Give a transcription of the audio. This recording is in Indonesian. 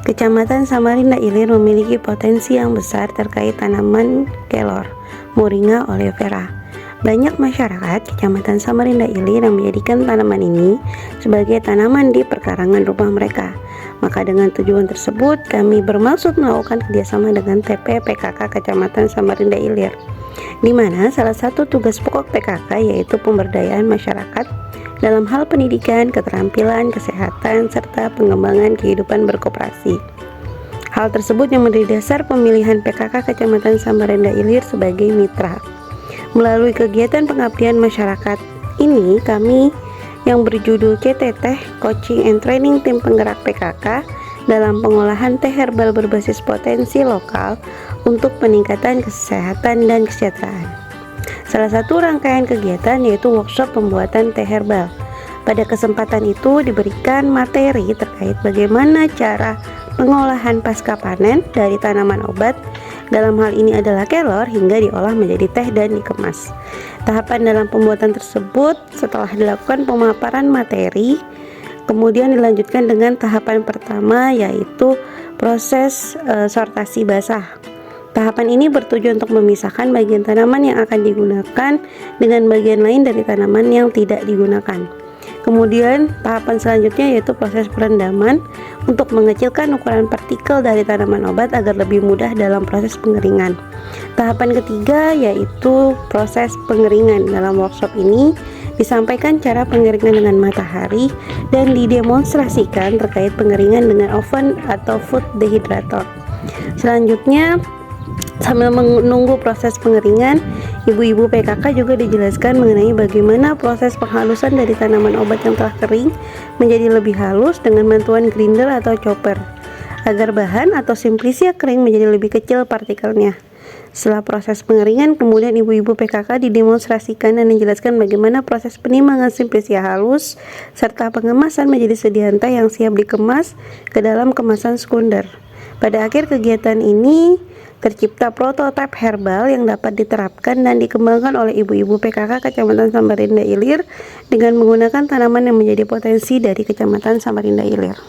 Kecamatan Samarinda Ilir memiliki potensi yang besar terkait tanaman kelor, Moringa oleifera. Banyak masyarakat Kecamatan Samarinda Ilir yang menjadikan tanaman ini sebagai tanaman di perkarangan rumah mereka. Maka dengan tujuan tersebut, kami bermaksud melakukan kerjasama dengan TP PKK Kecamatan Samarinda Ilir, di mana salah satu tugas pokok PKK yaitu pemberdayaan masyarakat dalam hal pendidikan, keterampilan, kesehatan, serta pengembangan kehidupan berkoperasi. Hal tersebut yang menjadi dasar pemilihan PKK Kecamatan Samarinda Ilir sebagai mitra. Melalui kegiatan pengabdian masyarakat ini, kami yang berjudul CT-Teh, Coaching and Training Tim Penggerak PKK dalam pengolahan teh herbal berbasis potensi lokal untuk peningkatan kesehatan dan kesejahteraan. Salah satu rangkaian kegiatan yaitu workshop pembuatan teh herbal. Pada kesempatan itu diberikan materi terkait bagaimana cara pengolahan pasca panen dari tanaman obat, dalam hal ini adalah kelor, hingga diolah menjadi teh dan dikemas. Tahapan dalam pembuatan tersebut setelah dilakukan pemaparan materi, kemudian dilanjutkan dengan tahapan pertama yaitu proses sortasi basah. Tahapan ini bertujuan untuk memisahkan bagian tanaman yang akan digunakan dengan bagian lain dari tanaman yang tidak digunakan. Kemudian tahapan selanjutnya yaitu proses perendaman untuk mengecilkan ukuran partikel dari tanaman obat agar lebih mudah dalam proses pengeringan. Tahapan ketiga yaitu proses pengeringan. Dalam workshop ini disampaikan cara pengeringan dengan matahari dan didemonstrasikan terkait pengeringan dengan oven atau food dehydrator. Selanjutnya, sambil menunggu proses pengeringan, ibu-ibu PKK juga dijelaskan mengenai bagaimana proses penghalusan dari tanaman obat yang telah kering menjadi lebih halus dengan bantuan grinder atau chopper, agar bahan atau simplisia kering menjadi lebih kecil partikelnya. Setelah proses pengeringan, kemudian ibu-ibu PKK didemonstrasikan dan dijelaskan bagaimana proses penimbangan simplisia halus serta pengemasan menjadi sediaan teh yang siap dikemas ke dalam kemasan sekunder. Pada akhir kegiatan ini tercipta prototipe herbal yang dapat diterapkan dan dikembangkan oleh ibu-ibu PKK Kecamatan Samarinda Ilir dengan menggunakan tanaman yang menjadi potensi dari Kecamatan Samarinda Ilir.